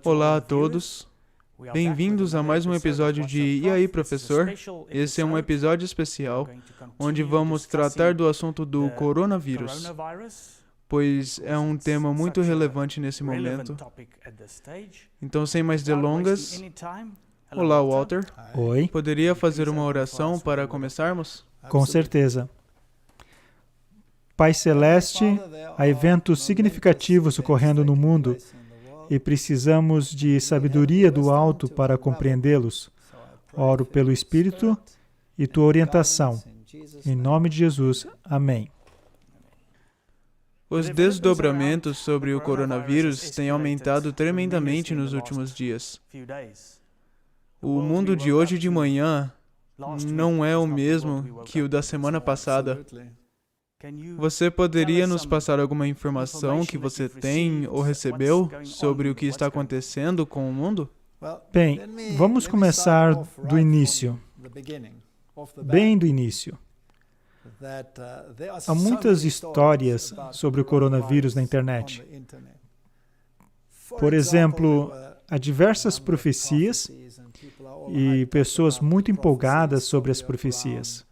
Olá a todos, bem-vindos a mais um episódio de E aí, professor? Esse é um episódio especial, onde vamos tratar do assunto do coronavírus, pois é um tema muito relevante nesse momento. Então, sem mais delongas, olá, Walter. Oi, Poderia fazer uma oração para começarmos? com certeza. Pai Celeste, há eventos significativos ocorrendo no mundo e precisamos de sabedoria do alto para compreendê-los. Oro pelo Espírito e tua orientação. Em nome de Jesus. Amém. Os desdobramentos sobre o coronavírus têm aumentado tremendamente nos últimos dias. O mundo de hoje de manhã não é o mesmo que o da semana passada. Você poderia nos passar alguma informação que você tem ou recebeu sobre o que está acontecendo com o mundo? Bem, vamos começar do início. Bem do início. Há muitas histórias sobre o coronavírus na internet. Por exemplo, há diversas profecias e pessoas muito empolgadas sobre as profecias.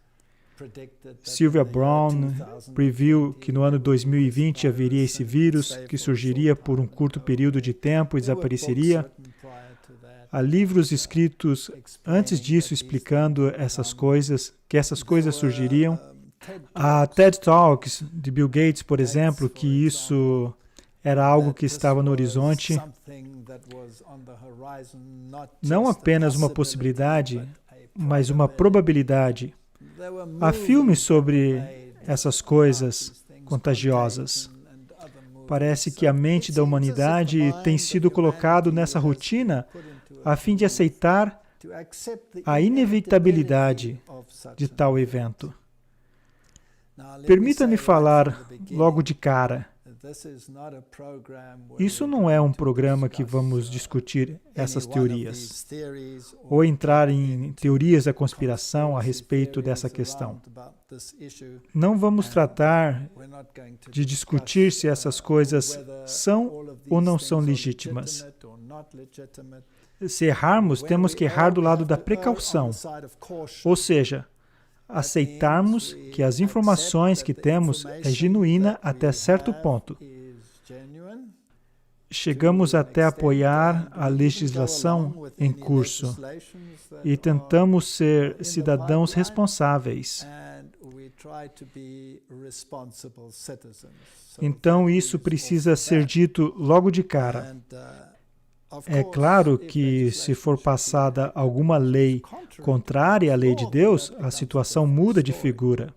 Sylvia Browne previu que no ano 2020 haveria esse vírus que surgiria por um curto período de tempo e desapareceria. Há livros escritos antes disso explicando que essas coisas surgiriam. Há TED Talks de Bill Gates, por exemplo, que isso era algo que estava no horizonte. Não apenas uma possibilidade, mas uma probabilidade. Há filmes sobre essas coisas contagiosas. Parece que a mente da humanidade tem sido colocado nessa rotina a fim de aceitar a inevitabilidade de tal evento. Permita-me falar logo de cara. Isso não é um programa que vamos discutir essas teorias, ou entrar em teorias da conspiração a respeito dessa questão. Não vamos tratar de discutir se essas coisas são ou não são legítimas. Se errarmos, temos que errar do lado da precaução, ou seja, aceitarmos que as informações que temos é genuína até certo ponto. Chegamos até apoiar a legislação em curso e tentamos ser cidadãos responsáveis. Então isso precisa ser dito logo de cara. É claro que, se for passada alguma lei contrária à lei de Deus, a situação muda de figura.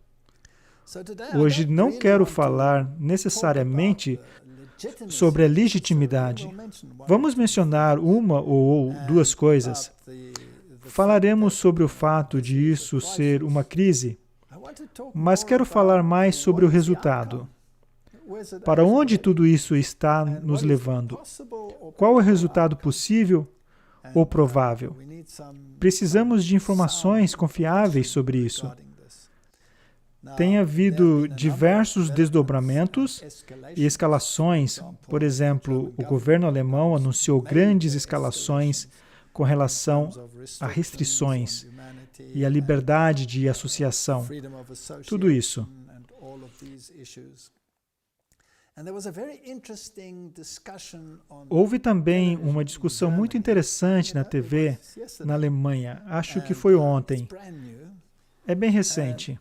Hoje não quero falar necessariamente sobre a legitimidade. Vamos mencionar uma ou duas coisas. Falaremos sobre o fato de isso ser uma crise, mas quero falar mais sobre o resultado. Para onde tudo isso está nos levando? Qual é o resultado possível ou provável? Precisamos de informações confiáveis sobre isso. Tem havido diversos desdobramentos e escalações. Por exemplo, o governo alemão anunciou grandes escalações com relação a restrições e a liberdade de associação. Tudo isso. Houve também uma discussão muito interessante na TV na Alemanha. Acho que foi ontem. É bem recente.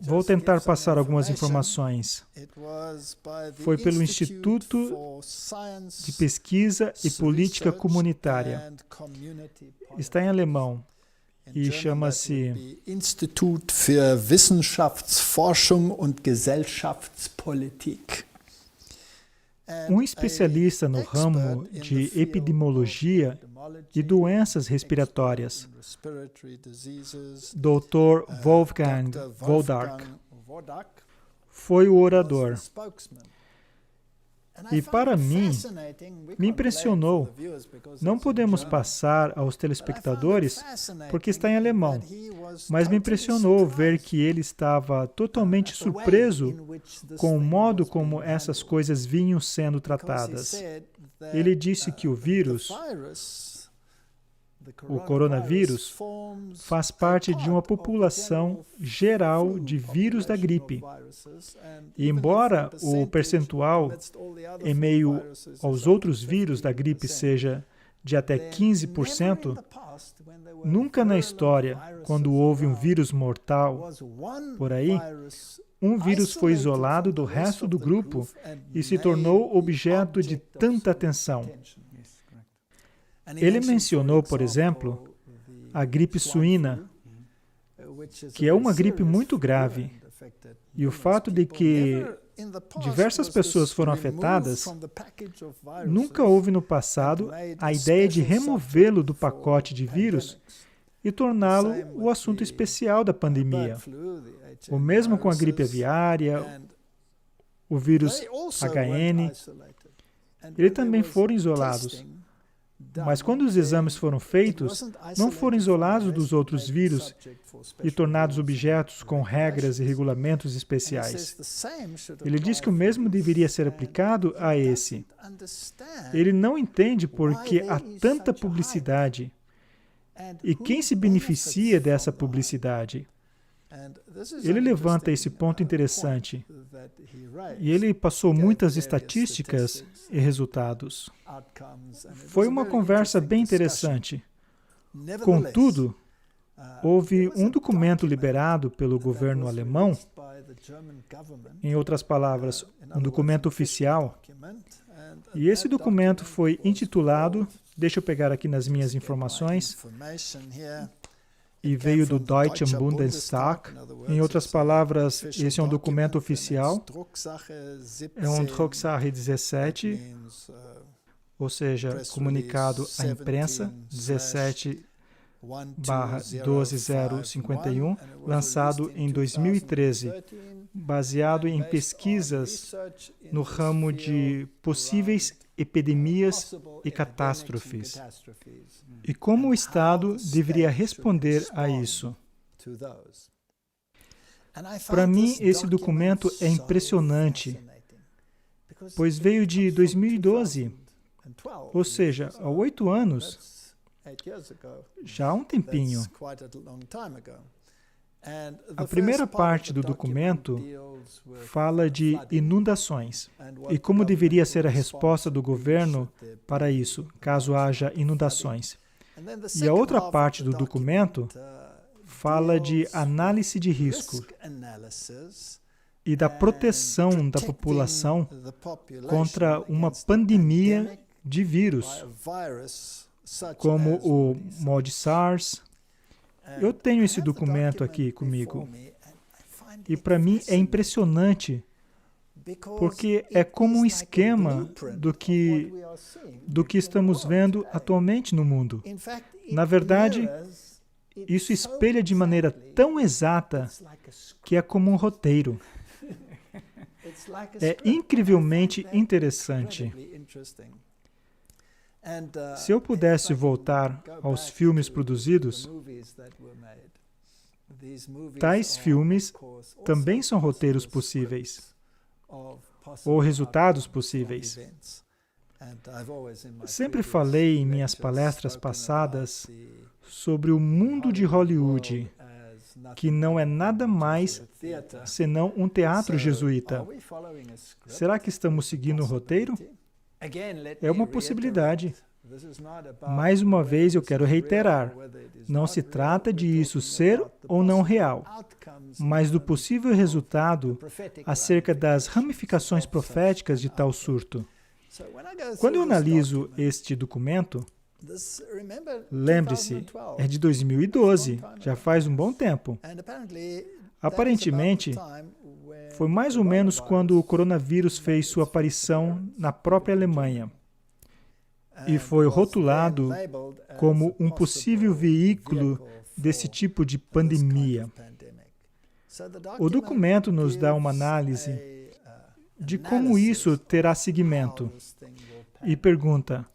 Vou tentar passar algumas informações. Foi pelo Instituto de Pesquisa e Política Comunitária. Está em alemão e chama-se Institut für Wissenschaftsforschung und Gesellschaftspolitik. Um especialista no ramo de epidemiologia e doenças respiratórias, Dr. Wolfgang Wodark, foi o orador. E para mim, me impressionou. Não podemos passar aos telespectadores porque está em alemão, mas me impressionou ver que ele estava totalmente surpreso com o modo como essas coisas vinham sendo tratadas. Ele disse que o vírus, o coronavírus, faz parte de uma população geral de vírus da gripe. E embora o percentual em meio aos outros vírus da gripe seja de até 15%, nunca na história, quando houve um vírus mortal por aí, um vírus foi isolado do resto do grupo e se tornou objeto de tanta atenção. Ele mencionou, por exemplo, a gripe suína, que é uma gripe muito grave, e o fato de que diversas pessoas foram afetadas, nunca houve no passado a ideia de removê-lo do pacote de vírus e torná-lo o assunto especial da pandemia. O mesmo com a gripe aviária, o vírus HN, eles também foram isolados. Mas quando os exames foram feitos, não foram isolados dos outros vírus e tornados objetos com regras e regulamentos especiais. Ele diz que o mesmo deveria ser aplicado a esse. Ele não entende por que há tanta publicidade e quem se beneficia dessa publicidade. Ele levanta esse ponto interessante e ele passou muitas estatísticas e resultados. Foi uma conversa bem interessante. Contudo, houve um documento liberado pelo governo alemão, em outras palavras, um documento oficial, e esse documento foi intitulado, deixa eu pegar aqui nas minhas informações, e veio do Deutschen Bundestag. Em outras palavras, esse é um documento oficial, é um Drucksache 17, ou seja, comunicado à imprensa 17/12051, lançado em 2013, baseado em pesquisas no ramo de possíveis epidemias e catástrofes. E como o Estado deveria responder a isso? Para mim, esse documento é impressionante, pois veio de 2012, ou seja, há 8 anos, já há um tempinho. A primeira parte do documento fala de inundações e como deveria ser a resposta do governo para isso, caso haja inundações. E a outra parte do documento fala de análise de risco e da proteção da população contra uma pandemia de vírus, como o mod SARS. Eu tenho esse documento aqui comigo. E para mim é impressionante, porque é como um esquema do que estamos vendo atualmente no mundo. Na verdade, isso espelha de maneira tão exata que é como um roteiro. É incrivelmente interessante. Se eu pudesse voltar aos filmes produzidos, tais filmes também são roteiros possíveis, ou resultados possíveis. Sempre falei em minhas palestras passadas sobre o mundo de Hollywood, que não é nada mais senão um teatro jesuíta. Será que estamos seguindo o roteiro? É uma possibilidade. Mais uma vez, eu quero reiterar, não se trata de isso ser ou não real, mas do possível resultado acerca das ramificações proféticas de tal surto. Quando eu analiso este documento, lembre-se, é de 2012, já faz um bom tempo. Aparentemente, foi mais ou menos quando o coronavírus fez sua aparição na própria Alemanha e foi rotulado como um possível veículo desse tipo de pandemia. O documento nos dá uma análise de como isso terá seguimento e pergunta: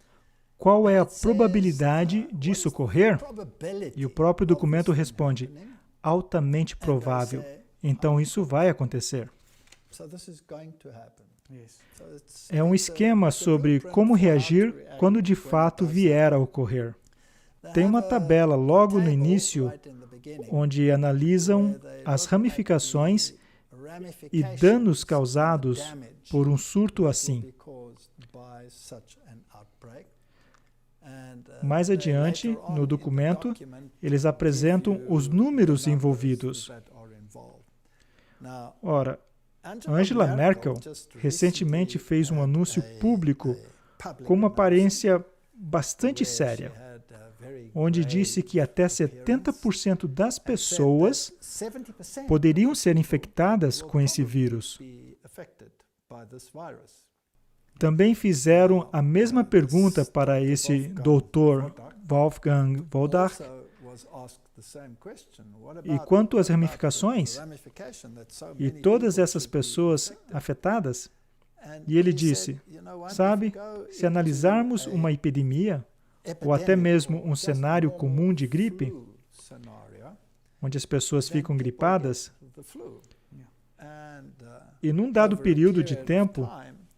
qual é a probabilidade disso ocorrer? E o próprio documento responde: altamente provável. Então isso vai acontecer. É um esquema sobre como reagir quando de fato vier a ocorrer. Tem uma tabela logo no início, onde analisam as ramificações e danos causados por um surto assim. Mais adiante, no documento, eles apresentam os números envolvidos. Ora, Angela Merkel recentemente fez um anúncio público com uma aparência bastante séria, onde disse que até 70% das pessoas poderiam ser infectadas com esse vírus. Também fizeram a mesma pergunta para esse Dr. Wolfgang Wodarch. E quanto às ramificações? E todas essas pessoas afetadas? E ele disse, sabe, se analisarmos uma epidemia, ou até mesmo um cenário comum de gripe, onde as pessoas ficam gripadas, e num dado período de tempo,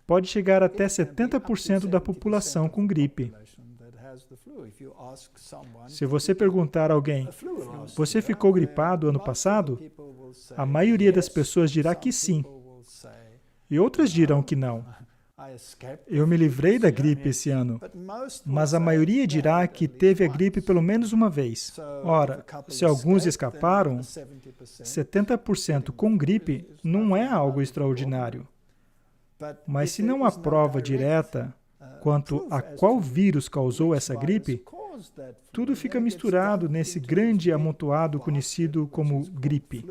pode chegar até 70% da população com gripe. Se você perguntar a alguém, você ficou gripado ano passado? A maioria das pessoas dirá que sim. E outras dirão que não. Eu me livrei da gripe esse ano, mas a maioria dirá que teve a gripe pelo menos uma vez. Ora, se alguns escaparam, 70% com gripe não é algo extraordinário. Mas se não há prova direta quanto a qual vírus causou essa gripe, tudo fica misturado nesse grande amontoado conhecido como gripe.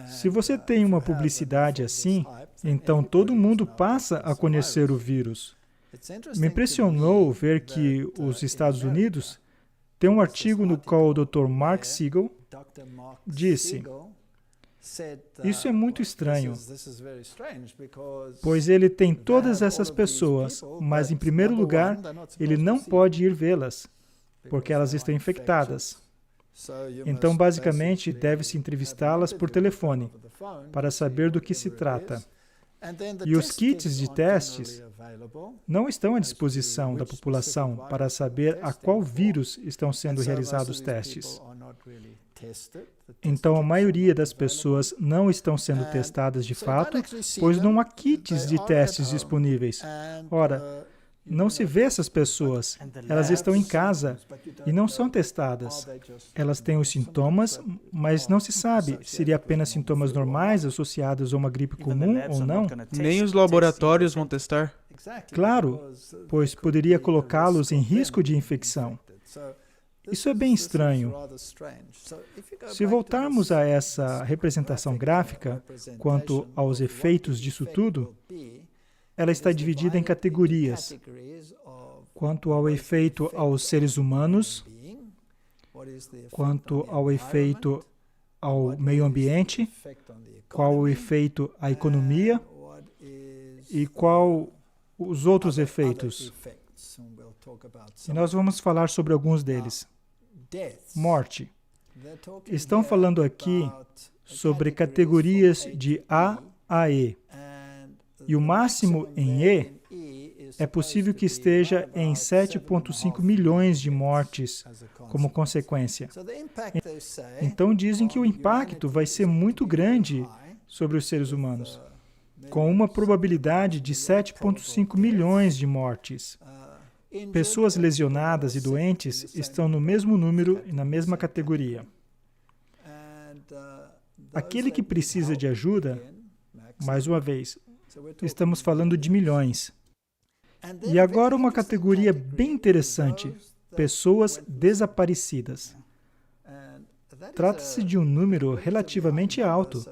Se você tem uma publicidade assim, então todo mundo passa a conhecer o vírus. Me impressionou ver que os Estados Unidos têm um artigo no qual o Dr. Mark Siegel disse: isso é muito estranho, pois ele tem todas essas pessoas, mas em primeiro lugar, ele não pode ir vê-las, porque elas estão infectadas. Então, basicamente, deve-se entrevistá-las por telefone, para saber do que se trata. E os kits de testes não estão à disposição da população para saber a qual vírus estão sendo realizados testes. Então, a maioria das pessoas não estão sendo testadas de fato, pois não há kits de testes disponíveis. Ora, não se vê essas pessoas. Elas estão em casa e não são testadas. Elas têm os sintomas, mas não se sabe se seriam apenas sintomas normais associados a uma gripe comum ou não. Nem os laboratórios vão testar. Claro, pois poderia colocá-los em risco de infecção. Isso é bem estranho. Se voltarmos a essa representação gráfica, quanto aos efeitos disso tudo, ela está dividida em categorias. Quanto ao efeito aos seres humanos, quanto ao efeito ao meio ambiente, qual o efeito à economia e qual os outros efeitos. E nós vamos falar sobre alguns deles. Morte. Estão falando aqui sobre categorias de A a E. E o máximo em E é possível que esteja em 7,5 milhões de mortes como consequência. Então dizem que o impacto vai ser muito grande sobre os seres humanos, com uma probabilidade de 7,5 milhões de mortes. Pessoas lesionadas e doentes estão no mesmo número e na mesma categoria. Aquele que precisa de ajuda, mais uma vez, estamos falando de milhões. E agora uma categoria bem interessante, pessoas desaparecidas. Trata-se de um número relativamente alto.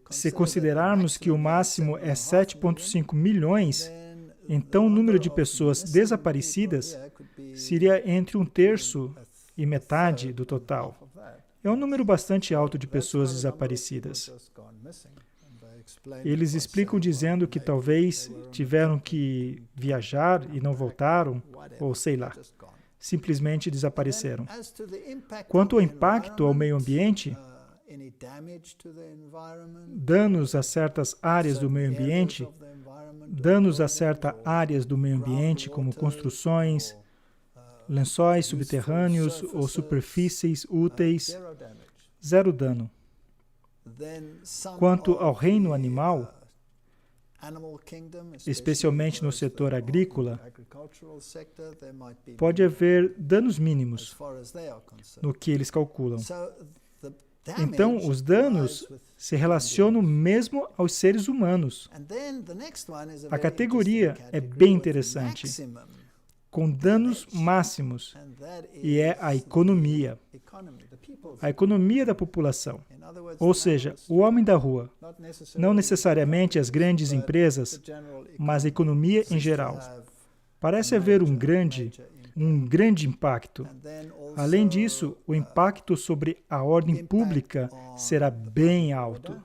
Se considerarmos que o máximo é 7,5 milhões, então o número de pessoas desaparecidas seria entre 1/3 e metade do total. É um número bastante alto de pessoas desaparecidas. Eles explicam dizendo que talvez tiveram que viajar e não voltaram, ou sei lá, simplesmente desapareceram. Quanto ao impacto ao meio ambiente, danos a certas áreas do meio ambiente, danos a certas áreas do meio ambiente, como construções, lençóis subterrâneos ou superfícies úteis, zero dano. Quanto ao reino animal, especialmente no setor agrícola, pode haver danos mínimos no que eles calculam. Então, os danos se relacionam mesmo aos seres humanos. A categoria é bem interessante, com danos máximos, e é a economia da população. Ou seja, o homem da rua, não necessariamente as grandes empresas, mas a economia em geral. Parece haver um grande impacto. Além disso, o impacto sobre a ordem pública será bem alto.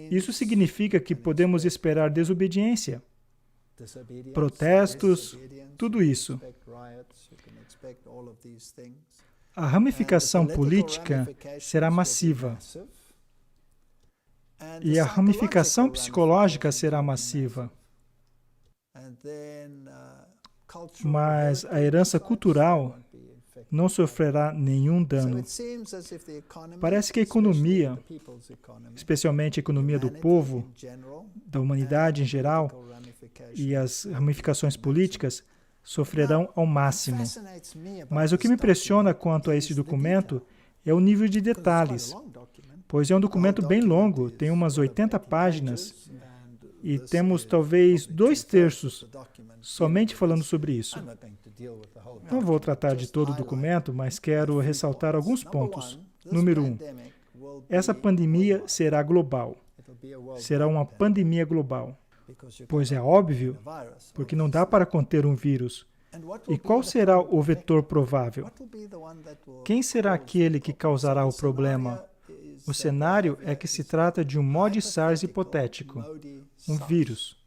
Isso significa que podemos esperar desobediência, protestos, tudo isso. A ramificação política será massiva. E a ramificação psicológica será massiva. Mas a herança cultural não sofrerá nenhum dano. Parece que a economia, especialmente a economia do povo, da humanidade em geral, e as ramificações políticas, sofrerão ao máximo. Mas o que me impressiona quanto a esse documento é o nível de detalhes, pois é um documento bem longo, tem umas 80 páginas, e temos talvez 2/3 somente falando sobre isso. Não vou tratar de todo o documento, mas quero ressaltar alguns pontos. Número 1. Essa pandemia será global. Será uma pandemia global. Pois é óbvio, porque não dá para conter um vírus. E qual será o vetor provável? Quem será aquele que causará o problema? O cenário é que se trata de um mod SARS hipotético, um vírus.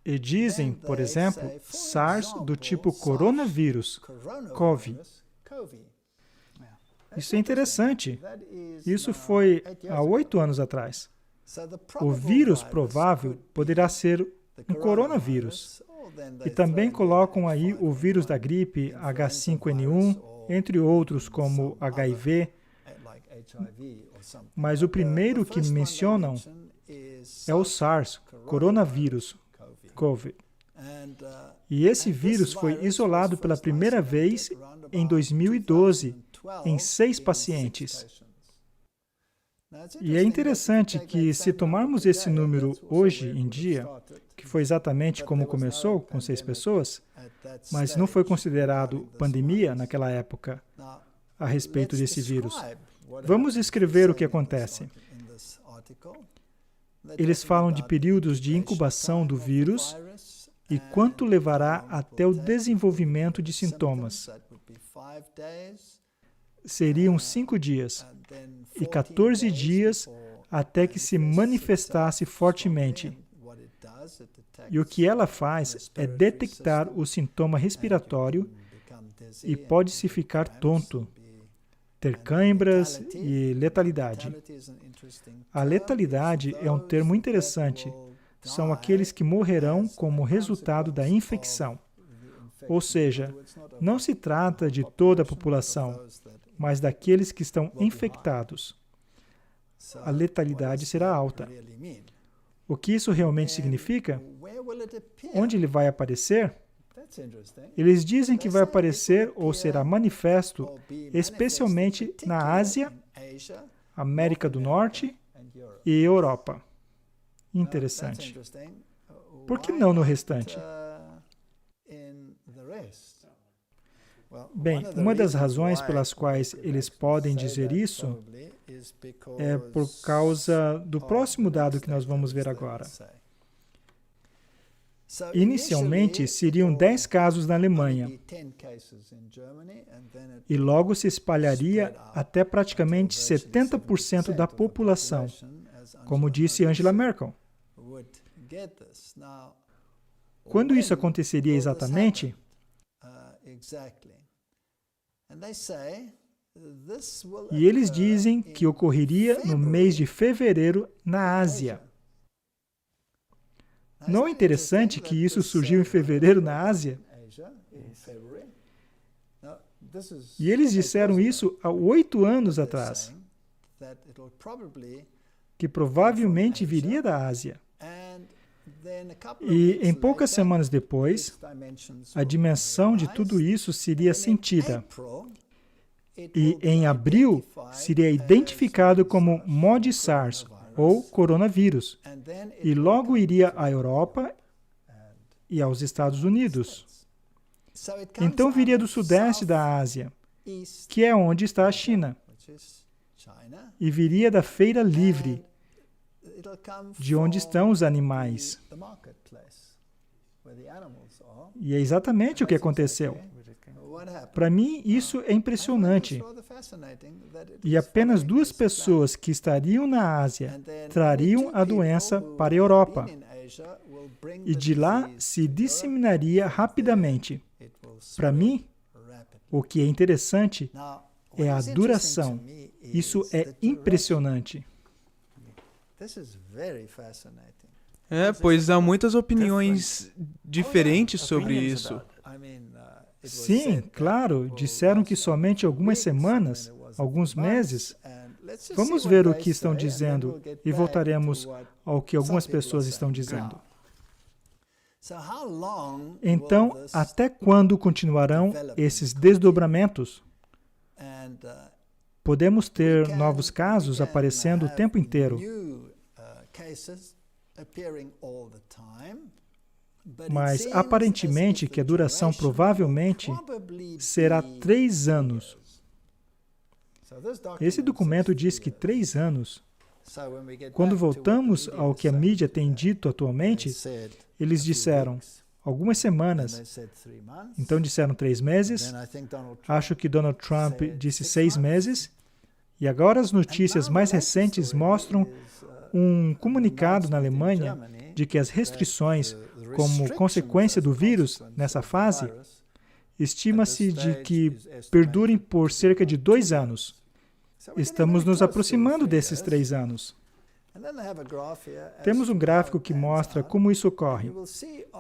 E dizem, por exemplo, SARS do tipo coronavírus, CoV. Isso é interessante. Isso foi há 8 anos atrás. O vírus provável poderá ser um coronavírus. E também colocam aí o vírus da gripe H5N1, entre outros como HIV. Mas o primeiro que mencionam é o SARS, coronavírus, COVID. E esse vírus foi isolado pela primeira vez em 2012, em 6 pacientes. E é interessante que, se tomarmos esse número hoje em dia, que foi exatamente como começou, com 6 pessoas, mas não foi considerado pandemia naquela época a respeito desse vírus. Vamos escrever o que acontece. Eles falam de períodos de incubação do vírus e quanto levará até o desenvolvimento de sintomas. Seriam 5 dias e 14 dias até que se manifestasse fortemente. E o que ela faz é detectar o sintoma respiratório e pode-se ficar tonto, ter cãibras e letalidade. A letalidade é um termo interessante. São aqueles que morrerão como resultado da infecção. Ou seja, não se trata de toda a população, mas daqueles que estão infectados. A letalidade será alta. O que isso realmente significa? Onde ele vai aparecer? Eles dizem que vai aparecer ou será manifesto especialmente na Ásia, América do Norte e Europa. Interessante. Por que não no restante? Bem, uma das razões pelas quais eles podem dizer isso é por causa do próximo dado que nós vamos ver agora. Inicialmente, seriam 10 casos na Alemanha, e logo se espalharia até praticamente 70% da população, como disse Angela Merkel. Quando isso aconteceria exatamente? E eles dizem que ocorreria no mês de fevereiro na Ásia. Não é interessante que isso surgiu em fevereiro na Ásia? E eles disseram isso há 8 anos atrás, que provavelmente viria da Ásia. E em poucas semanas depois, a dimensão de tudo isso seria sentida. E em abril, seria identificado como MOD-SARS, ou coronavírus, e logo iria à Europa e aos Estados Unidos. Então viria do sudeste da Ásia, que é onde está a China, e viria da feira livre, de onde estão os animais. E é exatamente o que aconteceu. Para mim, isso é impressionante. E apenas 2 pessoas que estariam na Ásia trariam a doença para a Europa. E de lá se disseminaria rapidamente. Para mim, o que é interessante é a duração. Isso é impressionante. Pois há muitas opiniões diferentes sobre isso. Sim, claro, disseram que somente algumas semanas, alguns meses. Vamos ver o que estão dizendo e voltaremos ao que algumas pessoas estão dizendo. Então, até quando continuarão esses desdobramentos? Podemos ter novos casos aparecendo o tempo inteiro. Mas, aparentemente, que a duração provavelmente será 3 anos. Esse documento diz que 3 anos. Quando voltamos ao que a mídia tem dito atualmente, eles disseram algumas semanas. Então disseram 3 meses. Acho que Donald Trump disse 6 meses. E agora as notícias mais recentes mostram um comunicado na Alemanha de que as restrições, como consequência do vírus nessa fase, estima-se de que perdurem por cerca de 2 anos. Estamos nos aproximando desses 3 anos. Temos um gráfico que mostra como isso ocorre.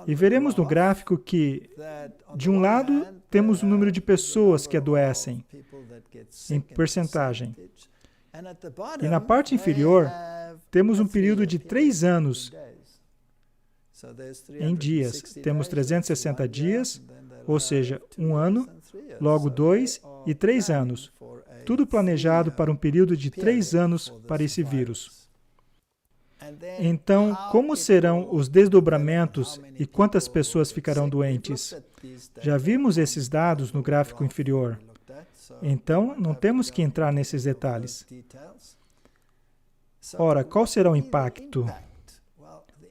E veremos no gráfico que, de um lado, temos o número de pessoas que adoecem, em percentagem. E na parte inferior, temos um período de 3 anos em dias. Temos 360 dias, ou seja, 1 ano, logo 2 e 3 anos. Tudo planejado para um período de 3 anos para esse vírus. Então, como serão os desdobramentos e quantas pessoas ficarão doentes? Já vimos esses dados no gráfico inferior. Então, não temos que entrar nesses detalhes. Ora, qual será o impacto?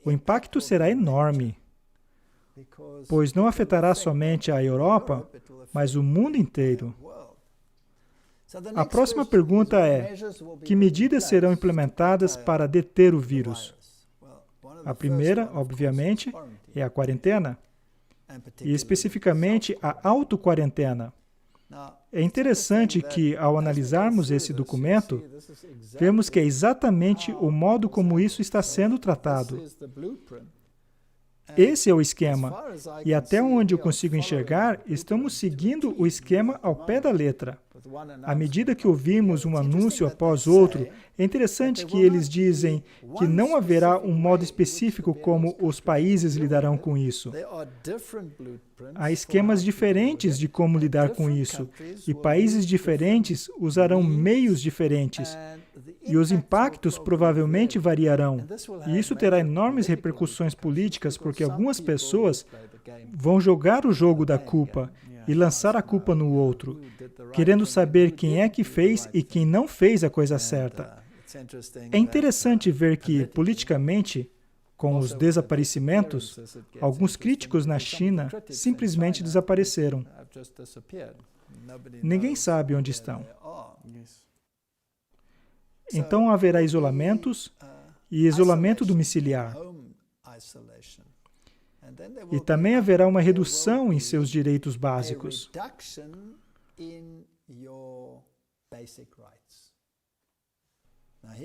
O impacto será enorme, pois não afetará somente a Europa, mas o mundo inteiro. A próxima pergunta é: que medidas serão implementadas para deter o vírus? A primeira, obviamente, é a quarentena, e especificamente a autoquarentena. É interessante que, ao analisarmos esse documento, vemos que é exatamente o modo como isso está sendo tratado. Esse é o esquema, e até onde eu consigo enxergar, estamos seguindo o esquema ao pé da letra. À medida que ouvimos um anúncio após outro, é interessante que eles dizem que não haverá um modo específico como os países lidarão com isso. Há esquemas diferentes de como lidar com isso, e países diferentes usarão meios diferentes. E os impactos provavelmente variarão. E isso terá enormes repercussões políticas, porque algumas pessoas vão jogar o jogo da culpa e lançar a culpa no outro, querendo saber quem é que fez e quem não fez a coisa certa. É interessante ver que, politicamente, com os desaparecimentos, alguns críticos na China simplesmente desapareceram. Ninguém sabe onde estão. Então haverá isolamentos e isolamento domiciliar. E também haverá uma redução em seus direitos básicos.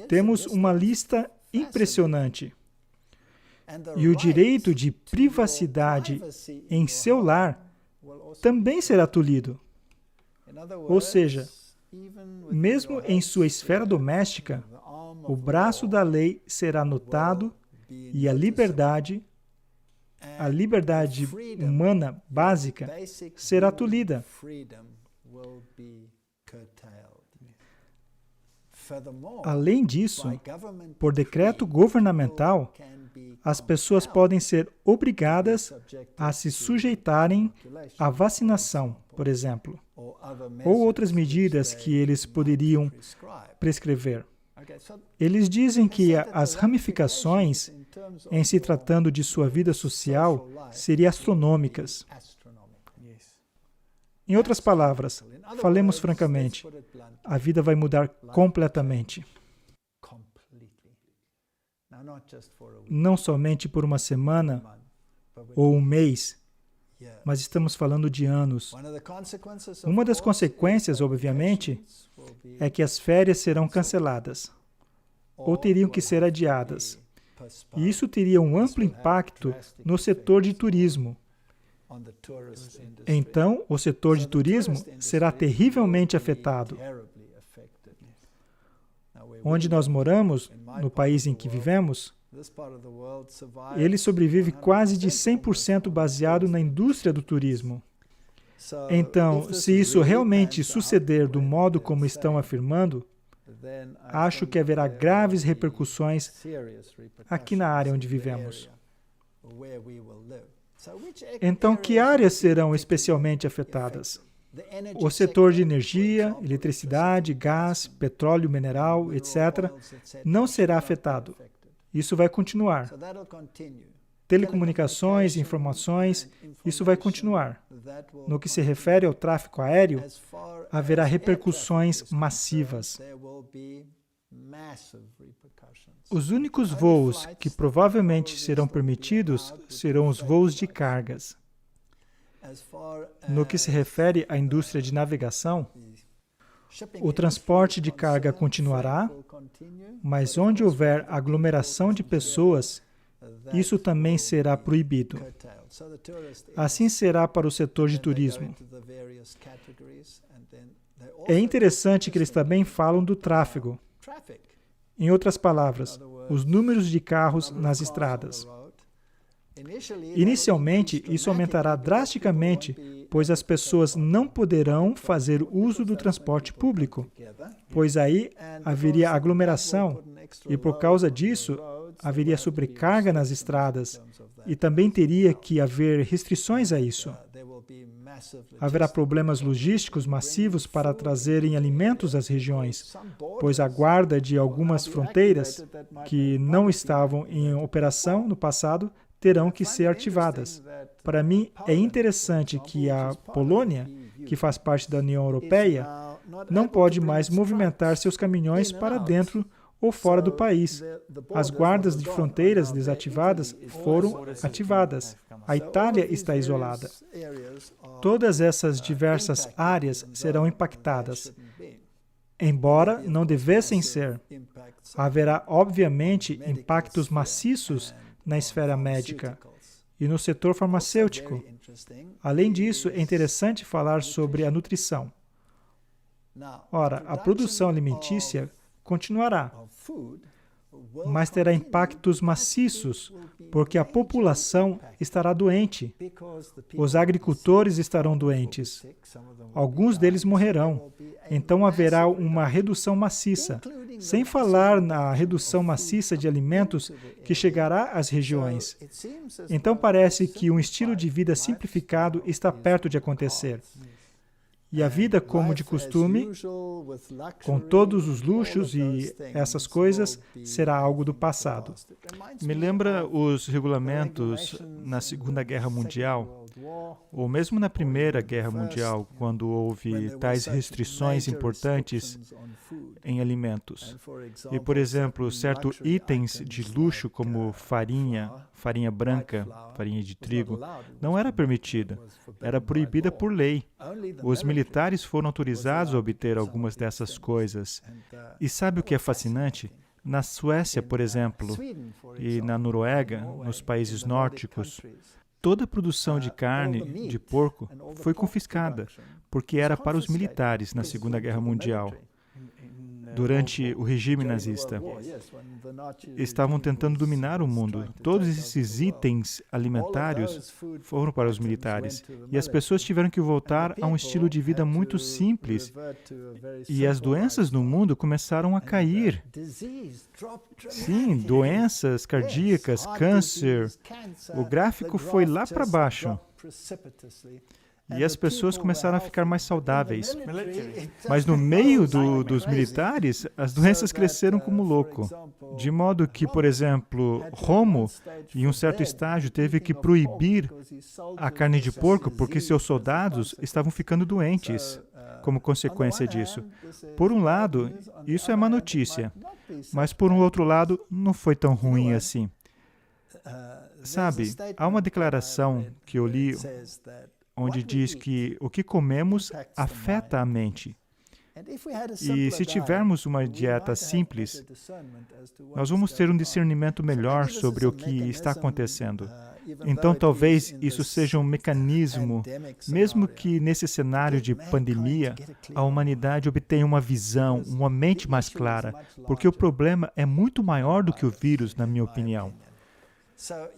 Temos uma lista impressionante. E o direito de privacidade em seu lar também será tolhido. Ou seja, mesmo em sua esfera doméstica, o braço da lei será notado e a liberdade humana básica será tolhida. Além disso, por decreto governamental, as pessoas podem ser obrigadas a se sujeitarem à vacinação, por exemplo, ou outras medidas que eles poderiam prescrever. Eles dizem que as ramificações, em se tratando de sua vida social, seriam astronômicas. Em outras palavras, falemos francamente, a vida vai mudar completamente. Não somente por uma semana ou um mês, mas estamos falando de anos. Uma das consequências, obviamente, é que as férias serão canceladas ou teriam que ser adiadas. E isso teria um amplo impacto no setor de turismo. Então, o setor de turismo será terrivelmente afetado. Onde nós moramos, no país em que vivemos, ele sobrevive quase de 100% baseado na indústria do turismo. Então, se isso realmente suceder do modo como estão afirmando, acho que haverá graves repercussões aqui na área onde vivemos. Então, que áreas serão especialmente afetadas? O setor de energia, eletricidade, gás, petróleo mineral, etc., não será afetado. Isso vai continuar. Telecomunicações, informações, isso vai continuar. No que se refere ao tráfego aéreo, haverá repercussões massivas. Os únicos voos que provavelmente serão permitidos serão os voos de cargas. No que se refere à indústria de navegação, o transporte de carga continuará, mas onde houver aglomeração de pessoas, isso também será proibido. Assim será para o setor de turismo. É interessante que eles também falam do tráfego. Em outras palavras, os números de carros nas estradas. Inicialmente, isso aumentará drasticamente, pois as pessoas não poderão fazer uso do transporte público, pois aí haveria aglomeração e, por causa disso, haveria sobrecarga nas estradas e também teria que haver restrições a isso. Haverá problemas logísticos massivos para trazerem alimentos às regiões, pois a guarda de algumas fronteiras que não estavam em operação no passado terão que ser ativadas. Para mim, é interessante que a Polônia, que faz parte da União Europeia, não pode mais movimentar seus caminhões para dentro ou fora do país. As guardas de fronteiras desativadas foram ativadas. A Itália está isolada. Todas essas diversas áreas serão impactadas. Embora não devessem ser, haverá, obviamente, impactos maciços na esfera médica e no setor farmacêutico. Além disso, é interessante falar sobre a nutrição. Ora, a produção alimentícia continuará, mas terá impactos maciços, porque a população estará doente. Os agricultores estarão doentes. Alguns deles morrerão. Então haverá uma redução maciça, sem falar na redução maciça de alimentos que chegará às regiões. Então parece que um estilo de vida simplificado está perto de acontecer. E a vida como de costume, com todos os luxos e essas coisas, será algo do passado. Me lembra os regulamentos na Segunda Guerra Mundial, Ou mesmo na Primeira Guerra Mundial, quando houve tais restrições importantes em alimentos. E, por exemplo, certos itens de luxo como farinha branca, farinha de trigo, não era permitida, era proibida por lei. Os militares foram autorizados a obter algumas dessas coisas. E sabe o que é fascinante? Na Suécia, por exemplo, e na Noruega, nos países nórdicos, toda a produção de carne de porco foi confiscada, porque era para os militares na Segunda Guerra Mundial. Durante o regime nazista, estavam tentando dominar o mundo. Todos esses itens alimentares foram para os militares. E as pessoas tiveram que voltar a um estilo de vida muito simples. E as doenças no mundo começaram a cair. Sim, doenças cardíacas, câncer. O gráfico foi lá para baixo. E as pessoas começaram a ficar mais saudáveis. Mas no meio dos militares, as doenças cresceram como louco. De modo que, por exemplo, Romo, em um certo estágio, teve que proibir a carne de porco porque seus soldados estavam ficando doentes como consequência disso. Por um lado, isso é uma notícia. Mas, por um outro lado, não foi tão ruim assim. Sabe, há uma declaração que eu li onde diz que o que comemos afeta a mente. E se tivermos uma dieta simples, nós vamos ter um discernimento melhor sobre o que está acontecendo. Então, talvez isso seja um mecanismo, mesmo que nesse cenário de pandemia, a humanidade obtenha uma visão, uma mente mais clara, porque o problema é muito maior do que o vírus, na minha opinião.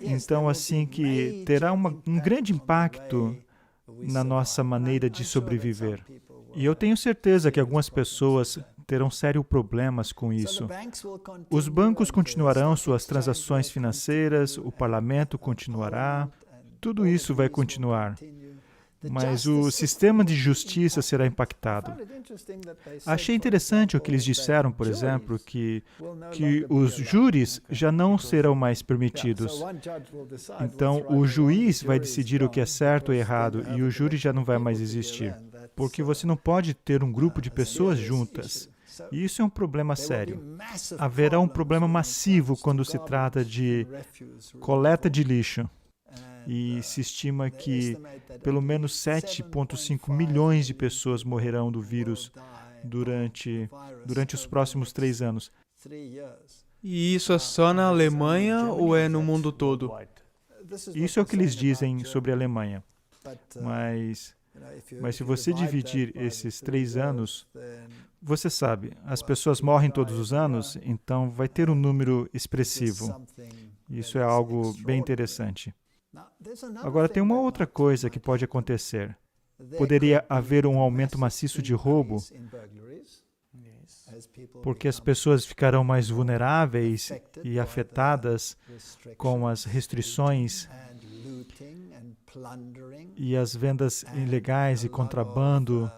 Então, assim que terá um grande impacto na nossa maneira de sobreviver. E eu tenho certeza que algumas pessoas terão sérios problemas com isso. Os bancos continuarão suas transações financeiras, o parlamento continuará, tudo isso vai continuar. Mas o sistema de justiça será impactado. Achei interessante o que eles disseram, por exemplo, que os júris já não serão mais permitidos. Então, o juiz vai decidir o que é certo ou errado e o júri já não vai mais existir. Porque você não pode ter um grupo de pessoas juntas. E isso é um problema sério. Haverá um problema massivo quando se trata de coleta de lixo. E se estima que pelo menos 7,5 milhões de pessoas morrerão do vírus durante os próximos 3 anos. E isso é só na Alemanha ou é no mundo todo? Isso é o que eles dizem sobre a Alemanha. Mas se você dividir esses 3 anos, você sabe, as pessoas morrem todos os anos, então vai ter um número expressivo. Isso é algo bem interessante. Agora, tem uma outra coisa que pode acontecer. Poderia haver um aumento maciço de roubo, porque as pessoas ficarão mais vulneráveis e afetadas com as restrições e as vendas ilegais e contrabando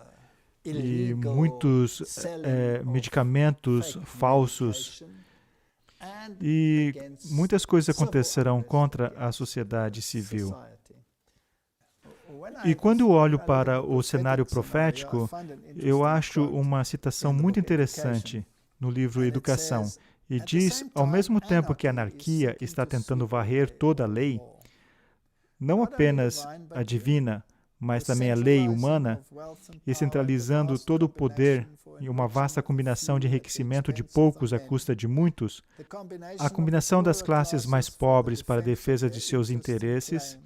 e muitos medicamentos falsos. E muitas coisas acontecerão contra a sociedade civil. E quando eu olho para o cenário profético, eu acho uma citação muito interessante no livro Educação. E diz, ao mesmo tempo que a anarquia está tentando varrer toda a lei, não apenas a divina, mas também a lei humana, e centralizando todo o poder em uma vasta combinação de enriquecimento de poucos à custa de muitos, a combinação das classes mais pobres para a defesa de seus interesses,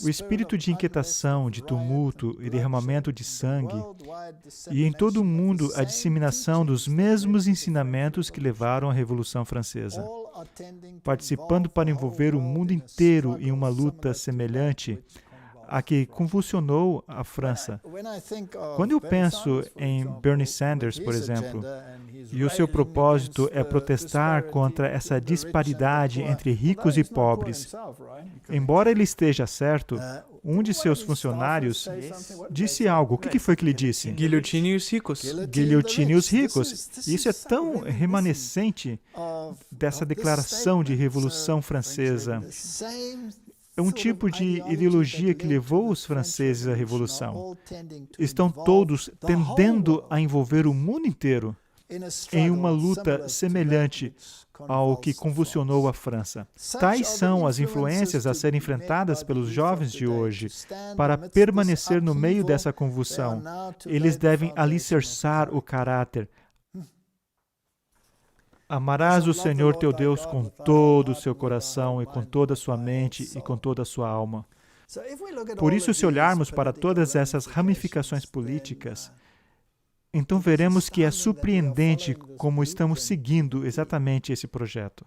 o espírito de inquietação, de tumulto e derramamento de sangue, e em todo o mundo a disseminação dos mesmos ensinamentos que levaram à Revolução Francesa, participando para envolver o mundo inteiro em uma luta semelhante a que convulsionou a França. Quando eu penso em Bernie Sanders, por exemplo, e o seu propósito é protestar contra essa disparidade entre ricos e pobres, embora ele esteja certo, um de seus funcionários disse algo. O que foi que ele disse? Guilhotine os ricos. Guilhotine os ricos. Isso é tão remanescente dessa declaração de Revolução Francesa. é um tipo de ideologia que levou os franceses à Revolução. Estão todos tendendo a envolver o mundo inteiro em uma luta semelhante ao que convulsionou a França. Tais são as influências a serem enfrentadas pelos jovens de hoje. Para permanecer no meio dessa convulsão, eles devem alicerçar o caráter. Amarás o Senhor teu Deus com todo o seu coração e com toda a sua mente e com toda a sua alma. Por isso, se olharmos para todas essas ramificações políticas, então veremos que é surpreendente como estamos seguindo exatamente esse projeto.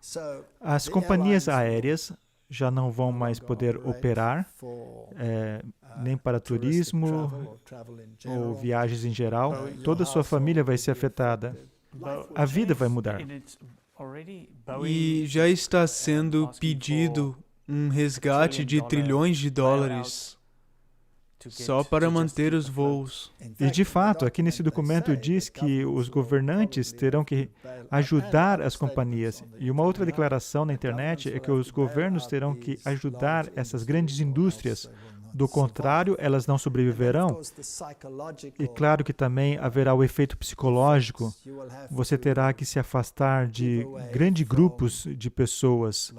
As companhias aéreas já não vão mais poder operar, nem para turismo ou viagens em geral. Toda a sua família vai ser afetada. A vida vai mudar. E já está sendo pedido um resgate de trilhões de dólares só para manter os voos. E, de fato, aqui nesse documento diz que os governantes terão que ajudar as companhias. E uma outra declaração na internet é que os governos terão que ajudar essas grandes indústrias. Do contrário, elas não sobreviverão. E claro que também haverá o efeito psicológico. Você terá que se afastar de grandes grupos de pessoas.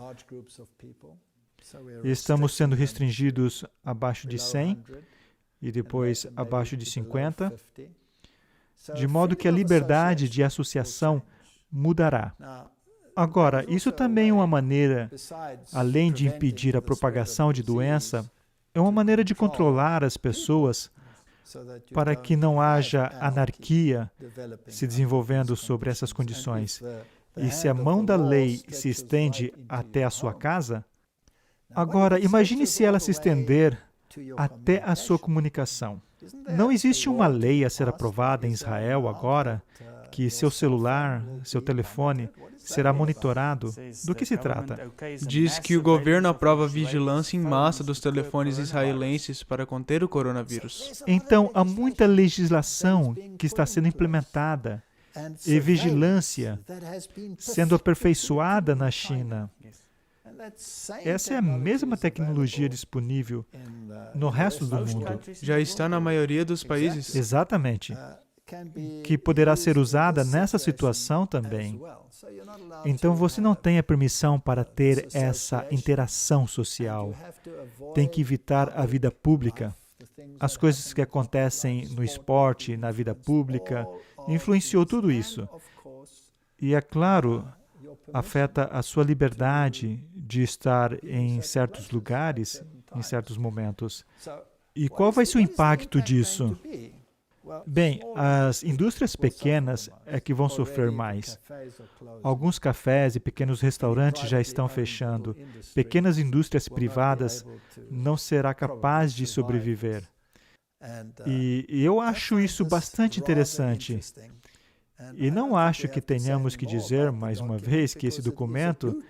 Estamos sendo restringidos abaixo de 100 e depois abaixo de 50, de modo que a liberdade de associação mudará. Agora, isso também é uma maneira, além de impedir a propagação de doença, é uma maneira de controlar as pessoas para que não haja anarquia se desenvolvendo sobre essas condições. E se a mão da lei se estende até a sua casa, agora, imagine se ela se estender até a sua comunicação. Não existe uma lei a ser aprovada em Israel agora que seu celular, seu telefone, será monitorado. Do que se trata? Diz que o governo aprova vigilância em massa dos telefones israelenses para conter o coronavírus. Então, há muita legislação que está sendo implementada e vigilância sendo aperfeiçoada na China. Essa é a mesma tecnologia disponível no resto do mundo. Já está na maioria dos países. Exatamente. Que poderá ser usada nessa situação também. Então, você não tem a permissão para ter essa interação social. Tem que evitar a vida pública. As coisas que acontecem no esporte, na vida pública, influenciou tudo isso. E, é claro, afeta a sua liberdade de estar em certos lugares, em certos momentos. E qual vai ser o impacto disso? Bem, as indústrias pequenas é que vão sofrer mais. Alguns cafés e pequenos restaurantes já estão fechando. Pequenas indústrias privadas não serão capazes de sobreviver. E eu acho isso bastante interessante. E não acho que tenhamos que dizer, mais uma vez, que esse documento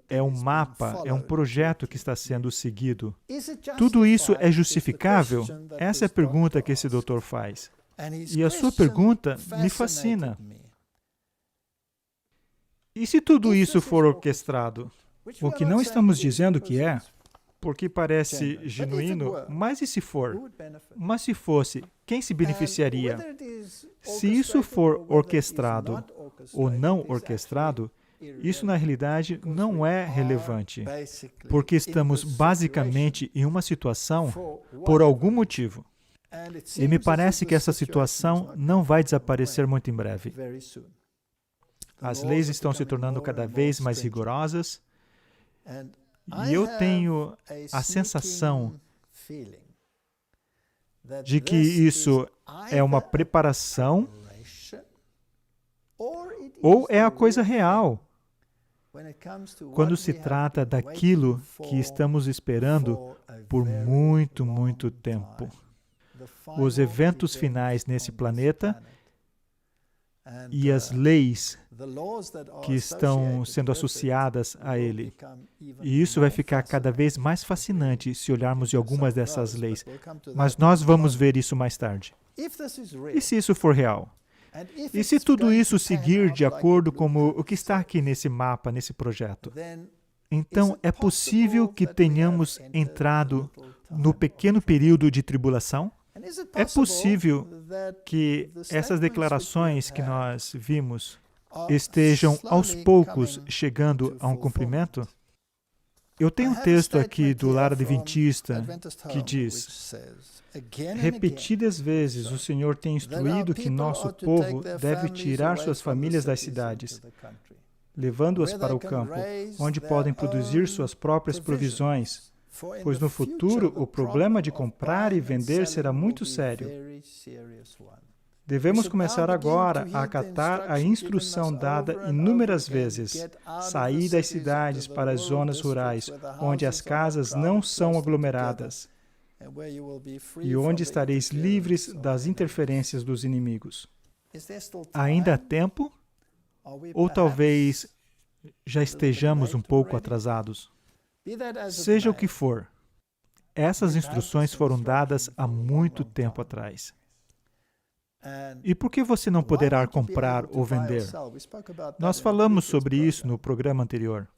é um mapa, é um projeto que está sendo seguido. Tudo isso é justificável? Essa é a pergunta que esse doutor faz. E a sua pergunta me fascina. E se tudo isso for orquestrado? O que não estamos dizendo que é, porque parece genuíno, mas e se for? Mas se fosse, quem se beneficiaria? Se isso for orquestrado ou não orquestrado, isso na realidade não é relevante, porque estamos basicamente em uma situação por algum motivo. E me parece que essa situação não vai desaparecer muito em breve. As leis estão se tornando cada vez mais rigorosas, e eu tenho a sensação de que isso é uma preparação ou é a coisa real quando se trata daquilo que estamos esperando por muito, muito tempo. Os eventos finais nesse planeta e as leis que estão sendo associadas a ele. E isso vai ficar cada vez mais fascinante se olharmos de algumas dessas leis. Mas nós vamos ver isso mais tarde. E se isso for real? E se tudo isso seguir de acordo com o que está aqui nesse mapa, nesse projeto? Então, é possível que tenhamos entrado no pequeno período de tribulação? É possível que essas declarações que nós vimos estejam aos poucos chegando a um cumprimento? Eu tenho um texto aqui do Lar Adventista que diz: repetidas vezes o Senhor tem instruído que nosso povo deve tirar suas famílias das cidades, levando-as para o campo, onde podem produzir suas próprias provisões, pois no futuro o problema de comprar e vender será muito sério. Devemos começar agora a acatar a instrução dada inúmeras vezes: sair das cidades para as zonas rurais, onde as casas não são aglomeradas, e onde estareis livres das interferências dos inimigos. Ainda há tempo? Ou talvez já estejamos um pouco atrasados? Seja o que for, essas instruções foram dadas há muito tempo atrás. E por que você não poderá comprar ou vender? Nós falamos sobre isso no programa anterior.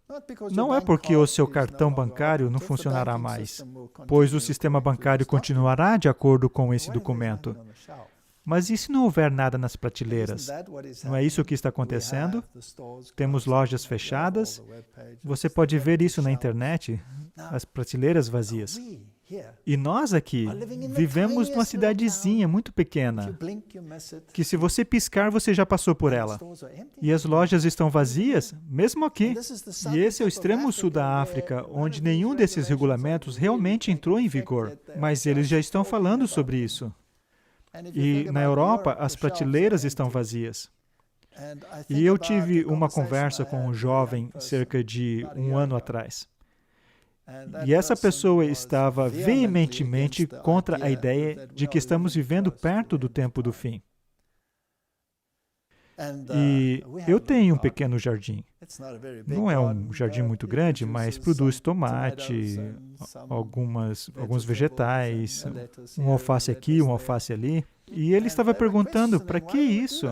Não é porque o seu cartão bancário não funcionará mais, pois o sistema bancário continuará de acordo com esse documento. Mas e se não houver nada nas prateleiras? Não é isso que está acontecendo? Temos lojas fechadas. Você pode ver isso na internet, as prateleiras vazias. E nós aqui vivemos numa cidadezinha muito pequena, que se você piscar, você já passou por ela. E as lojas estão vazias, mesmo aqui. E esse é o extremo sul da África, onde nenhum desses regulamentos realmente entrou em vigor. Mas eles já estão falando sobre isso. E na Europa, as prateleiras estão vazias. E eu tive uma conversa com um jovem cerca de um ano atrás. E essa pessoa estava veementemente contra a ideia de que estamos vivendo perto do tempo do fim. E eu tenho um pequeno jardim. Não é um jardim muito grande, mas produz tomate, alguns vegetais, um alface aqui, um alface ali. E ele estava perguntando, para que isso?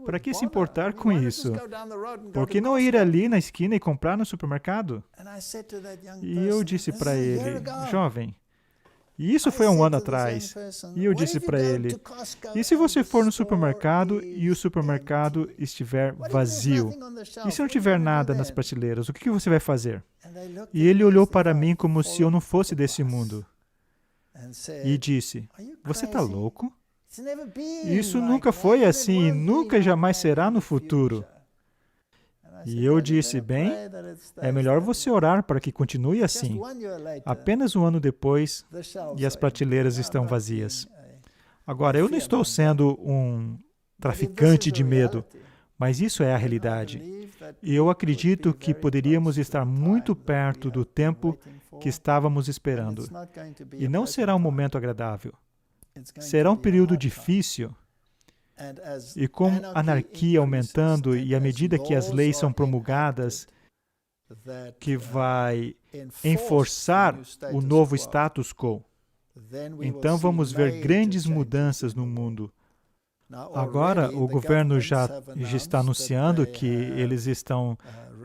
Para que se importar com isso? Por que não ir ali na esquina e comprar no supermercado? E eu disse para ele, jovem, e isso foi um ano atrás. E eu disse para ele, e se você for no supermercado e o supermercado estiver vazio? E se não tiver nada nas prateleiras, o que você vai fazer? E ele olhou para mim como se eu não fosse desse mundo. E disse, você está louco? Isso nunca foi assim e nunca jamais será no futuro. E eu disse, bem, é melhor você orar para que continue assim. Apenas um ano depois, e as prateleiras estão vazias. Agora, eu não estou sendo um traficante de medo, mas isso é a realidade. E eu acredito que poderíamos estar muito perto do tempo que estávamos esperando. E não será um momento agradável. Será um período difícil. E com a anarquia aumentando e à medida que as leis são promulgadas, que vai enforçar o novo status quo, então vamos ver grandes mudanças no mundo. Agora, o governo já está anunciando que eles estão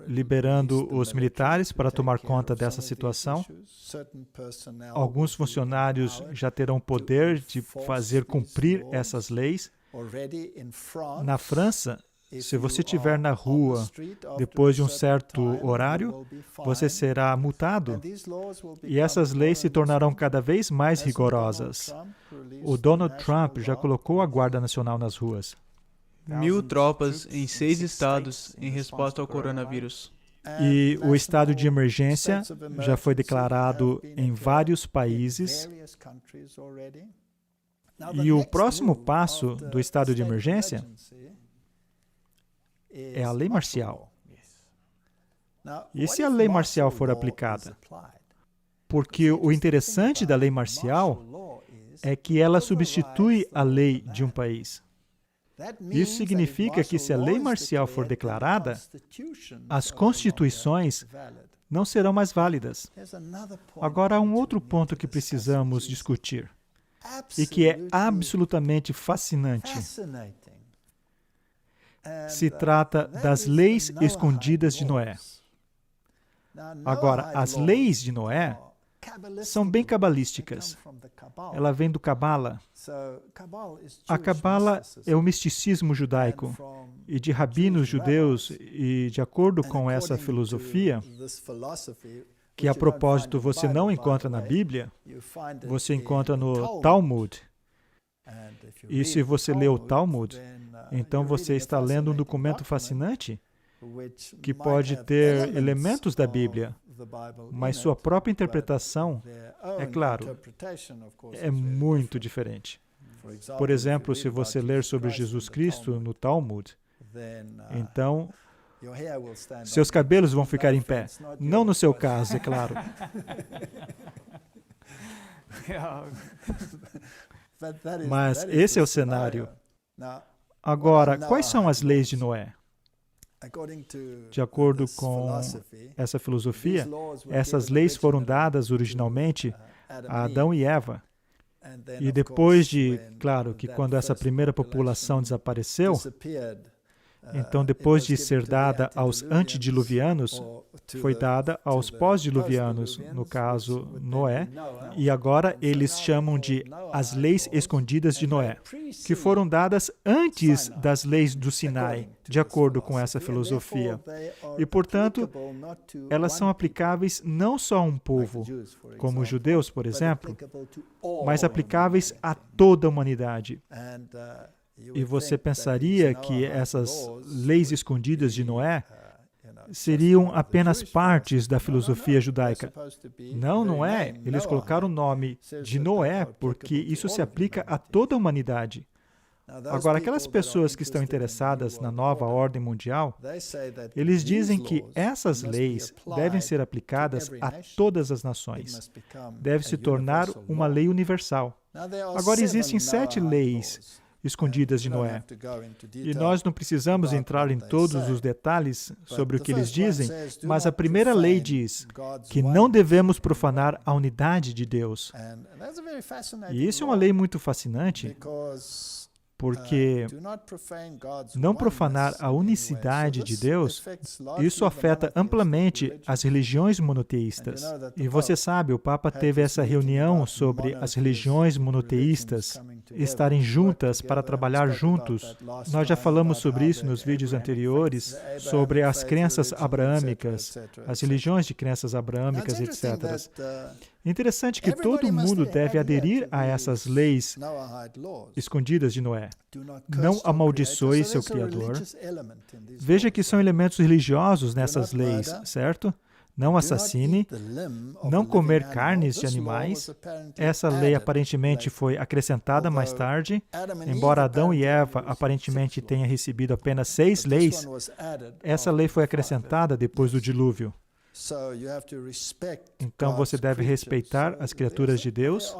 liberando os militares para tomar conta dessa situação. Alguns funcionários já terão poder de fazer cumprir essas leis. Na França, se você estiver na rua depois de um certo horário, você será multado. E essas leis se tornarão cada vez mais rigorosas. O Donald Trump já colocou a Guarda Nacional nas ruas. 1.000 tropas em 6 estados em resposta ao coronavírus. E o estado de emergência já foi declarado em vários países. E o próximo passo do estado de emergência é a lei marcial. E se a lei marcial for aplicada? Porque o interessante da lei marcial é que ela substitui a lei de um país. Isso significa que se a lei marcial for declarada, as constituições não serão mais válidas. Agora, há um outro ponto que precisamos discutir, e que é absolutamente fascinante. Se trata das leis escondidas de Noé. Agora, as leis de Noé são bem cabalísticas. Ela vem do Cabala. A Cabala é o misticismo judaico. E de rabinos judeus, e de acordo com essa filosofia, que a propósito você não encontra na Bíblia, você encontra no Talmud. E se você lê o Talmud, então você está lendo um documento fascinante que pode ter elementos da Bíblia, mas sua própria interpretação, é claro, é muito diferente. Por exemplo, se você ler sobre Jesus Cristo no Talmud, então seus cabelos vão ficar em pé. Não no seu caso, é claro. Mas esse é o cenário. Agora, quais são as leis de Noé? De acordo com essa filosofia, essas leis foram dadas originalmente a Adão e Eva. E depois de, claro, que quando essa primeira população desapareceu, então depois de ser dada aos antediluvianos, foi dada aos pós-diluvianos, no caso Noé, e agora eles chamam de as leis escondidas de Noé, que foram dadas antes das leis do Sinai, de acordo com essa filosofia. E, portanto, elas são aplicáveis não só a um povo, como os judeus, por exemplo, mas aplicáveis a toda a humanidade. E você pensaria que essas leis escondidas de Noé seriam apenas partes da filosofia judaica. Não, não é. Eles colocaram o nome de Noé porque isso se aplica a toda a humanidade. Agora, aquelas pessoas que estão interessadas na nova ordem mundial, eles dizem que essas leis devem ser aplicadas a todas as nações. Deve se tornar uma lei universal. Agora, existem 7 leis escondidas de Noé. E nós não precisamos entrar em todos os detalhes sobre o que eles dizem, mas a primeira lei diz que não devemos profanar a unidade de Deus. E isso é uma lei muito fascinante, porque não profanar a unicidade de Deus, isso afeta amplamente as religiões monoteístas. E você sabe, o Papa teve essa reunião sobre as religiões monoteístas estarem juntas para trabalhar juntos. Nós já falamos sobre isso nos vídeos anteriores, sobre as crenças abraâmicas, as religiões de crenças abraâmicas, etc. Interessante que todo mundo deve aderir a essas leis escondidas de Noé. Não amaldiçoe seu Criador. Veja que são elementos religiosos nessas leis, certo? Não assassine, não comer carnes de animais. Essa lei aparentemente foi acrescentada mais tarde. Embora Adão e Eva aparentemente tenham recebido apenas 6 leis, essa lei foi acrescentada depois do dilúvio. Então você deve respeitar as criaturas de Deus.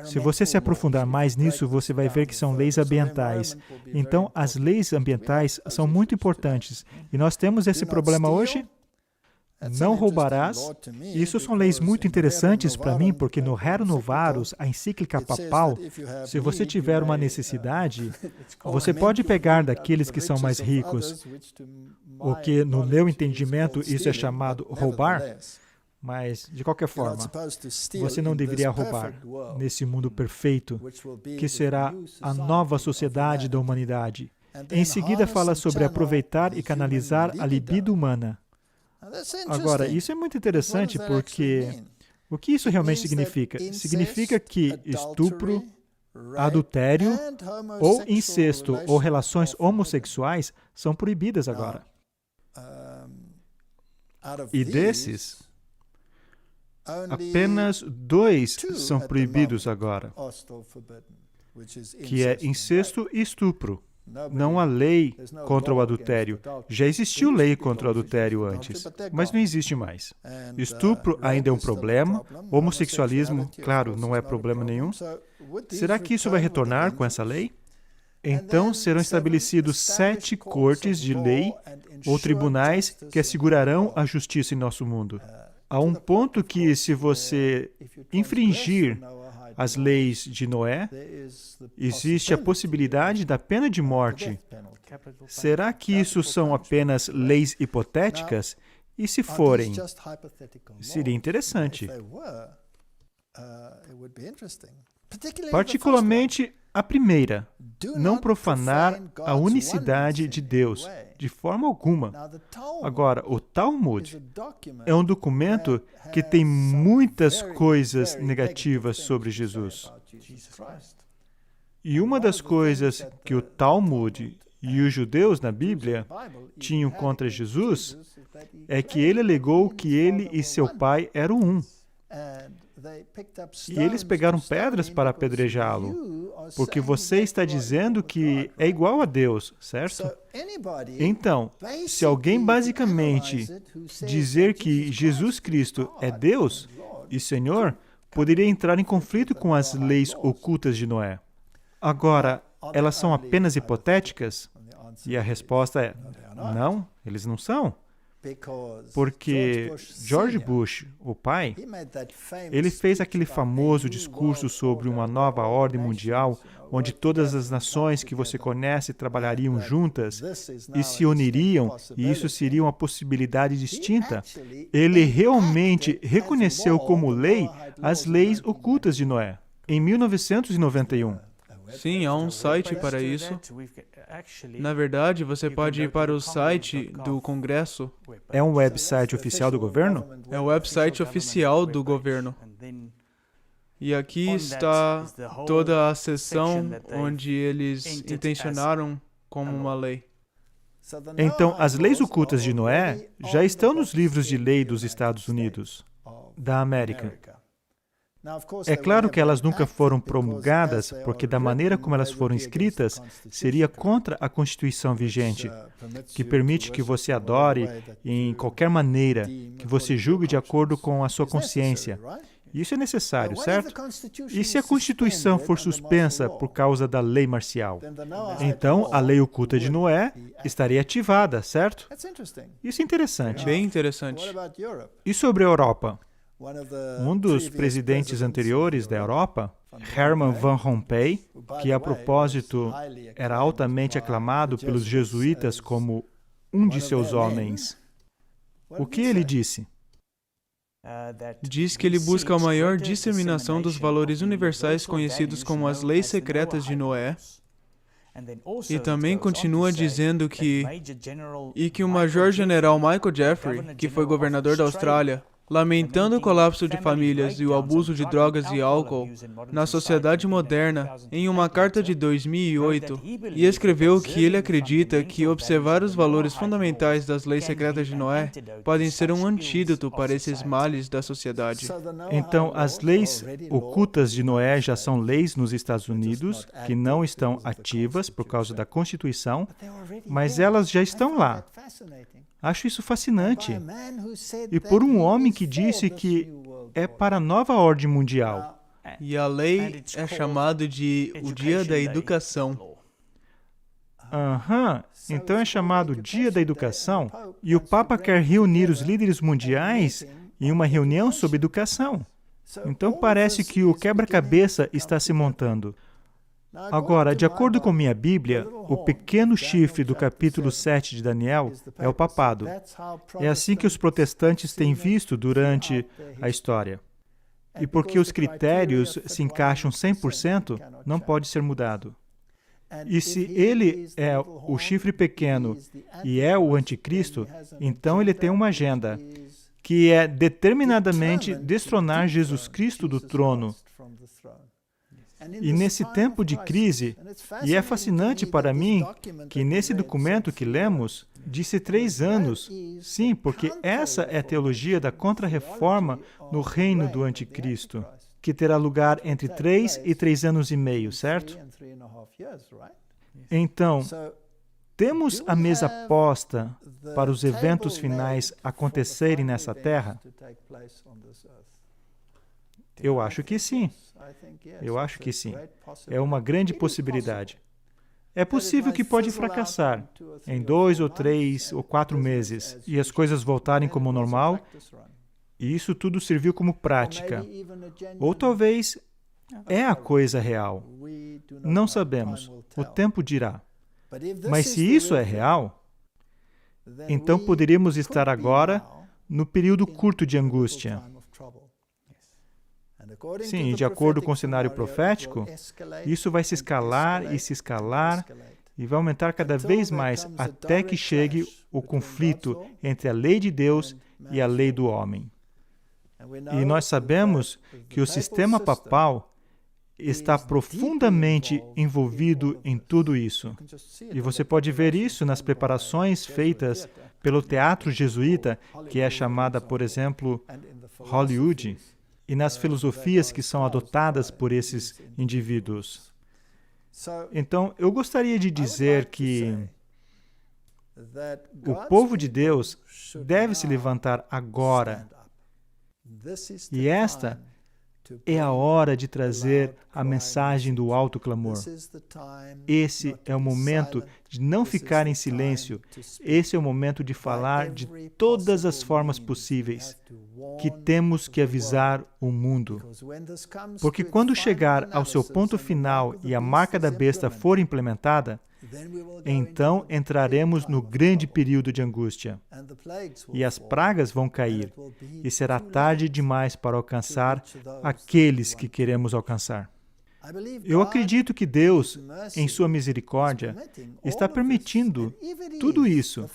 Se você se aprofundar mais nisso, você vai ver que são leis ambientais. Então, as leis ambientais são muito importantes. E nós temos esse problema hoje. Não roubarás. Isso são leis muito interessantes para mim, porque no Rerum Novarum, a encíclica papal, se você tiver uma necessidade, você pode pegar daqueles que são mais ricos, o que, no meu entendimento, isso é chamado roubar, mas, de qualquer forma, você não deveria roubar nesse mundo perfeito, que será a nova sociedade da humanidade. Em seguida, fala sobre aproveitar e canalizar a libido humana. Agora, isso é muito interessante porque o que isso realmente significa? Significa que estupro, adultério ou incesto ou relações homossexuais são proibidas agora. E desses, apenas 2 são proibidos agora, que é incesto e estupro. Não há lei contra o adultério. Já existiu lei contra o adultério antes, mas não existe mais. Estupro ainda é um problema. Homossexualismo, claro, não é problema nenhum. Será que isso vai retornar com essa lei? Então serão estabelecidos 7 cortes de lei ou tribunais que assegurarão a justiça em nosso mundo. Há um ponto que, se você infringir as leis de Noé, existe a possibilidade da pena de morte. Será que isso são apenas leis hipotéticas? E se forem, seria interessante. Particularmente a primeira, não profanar a unicidade de Deus, de forma alguma. Agora, o Talmud é um documento que tem muitas coisas negativas sobre Jesus. E uma das coisas que o Talmud e os judeus na Bíblia tinham contra Jesus é que ele alegou que ele e seu pai eram um. E eles pegaram pedras para apedrejá-lo, porque você está dizendo que é igual a Deus, certo? Então, se alguém basicamente dizer que Jesus Cristo é Deus e Senhor, poderia entrar em conflito com as leis ocultas de Noé. Agora, elas são apenas hipotéticas? E a resposta é, não, eles não são. Porque George Bush, o pai, ele fez aquele famoso discurso sobre uma nova ordem mundial, onde todas as nações que você conhece trabalhariam juntas e se uniriam, e isso seria uma possibilidade distinta. Ele realmente reconheceu como lei as leis ocultas de Noé, em 1991. Sim, há um site para isso. Na verdade, você pode ir para o site do Congresso. É um website oficial do governo? É o website oficial do governo. E aqui está toda a seção onde eles intencionaram como uma lei. Então, as leis ocultas de Noé já estão nos livros de lei dos Estados Unidos, da América. É claro que elas nunca foram promulgadas, porque da maneira como elas foram escritas, seria contra a Constituição vigente, que permite que você adore em qualquer maneira, que você julgue de acordo com a sua consciência. Isso é necessário, certo? E se a Constituição for suspensa por causa da lei marcial? Então, a lei oculta de Noé estaria ativada, certo? Isso é interessante. Bem interessante. E sobre a Europa? Um dos presidentes anteriores da Europa, Herman van Rompuy, que a propósito era altamente aclamado pelos jesuítas como um de seus homens, o que ele disse? Diz que ele busca a maior disseminação dos valores universais conhecidos como as leis secretas de Noé, e também continua dizendo que o Major-General Michael Jeffrey, que foi governador da Austrália, lamentando o colapso de famílias e o abuso de drogas e álcool na sociedade moderna, em uma carta de 2008, e escreveu que ele acredita que observar os valores fundamentais das leis secretas de Noé podem ser um antídoto para esses males da sociedade. Então, as leis ocultas de Noé já são leis nos Estados Unidos, que não estão ativas por causa da Constituição, mas elas já estão lá. Acho isso fascinante. E por um homem que disse que é para a nova ordem mundial. E a lei é chamada de o Dia da Educação. Então é chamado Dia da Educação. E o Papa quer reunir os líderes mundiais em uma reunião sobre educação. Então parece que o quebra-cabeça está se montando. Agora, de acordo com minha Bíblia, o pequeno chifre do capítulo 7 de Daniel é o papado. É assim que os protestantes têm visto durante a história. E porque os critérios se encaixam 100%, não pode ser mudado. E se ele é o chifre pequeno e é o anticristo, então ele tem uma agenda, que é determinadamente destronar Jesus Cristo do trono. E nesse tempo de crise, e é fascinante para mim que nesse documento que lemos, disse 3 anos. Sim, porque essa é a teologia da contra-reforma no reino do anticristo, que terá lugar entre 3 e 3 anos e meio, certo? Então, temos a mesa posta para os eventos finais acontecerem nessa terra? Eu acho que sim. Eu acho que sim. É uma grande possibilidade. É possível que pode fracassar em 2 ou 3 ou 4 meses e as coisas voltarem como normal, e isso tudo serviu como prática. Ou talvez é a coisa real. Não sabemos. O tempo dirá. Mas se isso é real, então poderíamos estar agora no período curto de angústia. Sim, de acordo com o cenário profético, isso vai se escalar e vai aumentar cada vez mais até que chegue o conflito entre a lei de Deus e a lei do homem. E nós sabemos que o sistema papal está profundamente envolvido em tudo isso. E você pode ver isso nas preparações feitas pelo teatro jesuíta, que é chamada, por exemplo, Hollywood, e nas filosofias que são adotadas por esses indivíduos. Então, eu gostaria de dizer que o povo de Deus deve se levantar agora. E esta é a hora de trazer a mensagem do alto clamor. Esse é o momento de não ficar em silêncio. Esse é o momento de falar de todas as formas possíveis que temos que avisar o mundo. Porque quando chegar ao seu ponto final e a marca da besta for implementada, então entraremos no grande período de angústia. E as pragas vão cair, e será tarde demais para alcançar aqueles que queremos alcançar. Eu acredito que Deus, em sua misericórdia, está permitindo tudo isso.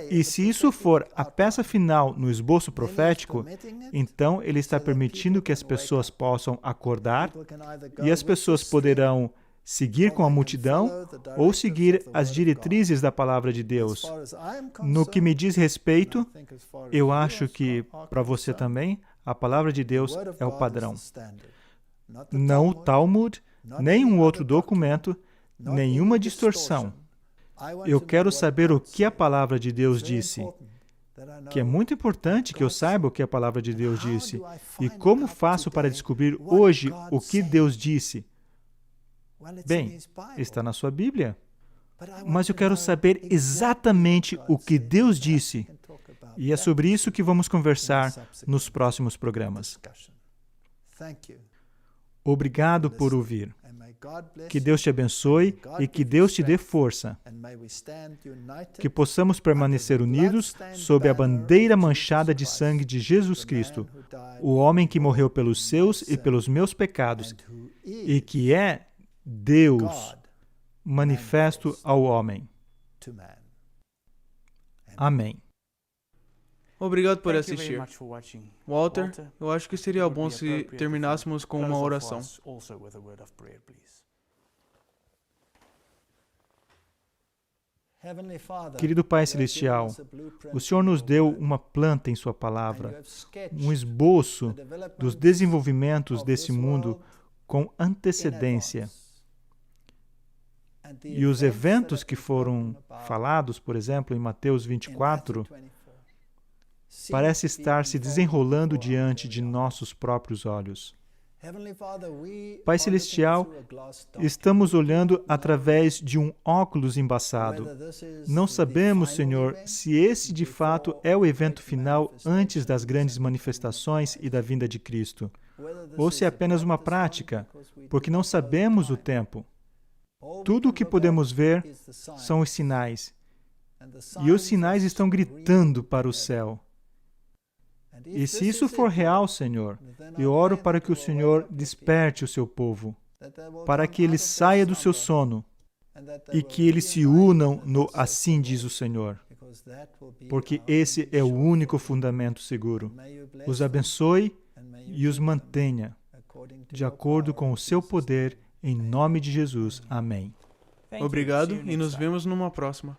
E se isso for a peça final no esboço profético, então Ele está permitindo que as pessoas possam acordar, e as pessoas poderão seguir com a multidão ou seguir as diretrizes da palavra de Deus. No que me diz respeito, eu acho que, para você também, a palavra de Deus é o padrão. Não o Talmud, nem um outro documento, nenhuma distorção. Eu quero saber o que a palavra de Deus disse. Que é muito importante que eu saiba o que a palavra de Deus disse. E como faço para descobrir hoje o que Deus disse? Bem, está na sua Bíblia. Mas eu quero saber exatamente o que Deus disse. E é sobre isso que vamos conversar nos próximos programas. Obrigado por ouvir. Que Deus te abençoe e que Deus te dê força. Que possamos permanecer unidos sob a bandeira manchada de sangue de Jesus Cristo, o homem que morreu pelos seus e pelos meus pecados, e que é Deus manifesto ao homem. Amém. Obrigado por assistir. Walter, eu acho que seria bom se terminássemos com uma oração. Querido Pai Celestial, o Senhor nos deu uma planta em Sua palavra, um esboço dos desenvolvimentos desse mundo com antecedência. E os eventos que foram falados, por exemplo, em Mateus 24, parece estar se desenrolando diante de nossos próprios olhos. Pai Celestial, estamos olhando através de um óculos embaçado. Não sabemos, Senhor, se esse de fato é o evento final antes das grandes manifestações e da vinda de Cristo, ou se é apenas uma prática, porque não sabemos o tempo. Tudo o que podemos ver são os sinais, e os sinais estão gritando para o céu. E se isso for real, Senhor, eu oro para que o Senhor desperte o seu povo, para que ele saia do seu sono e que eles se unam no assim diz o Senhor, porque esse é o único fundamento seguro. Os abençoe e os mantenha, de acordo com o seu poder, em nome de Jesus. Amém. Obrigado e nos vemos numa próxima.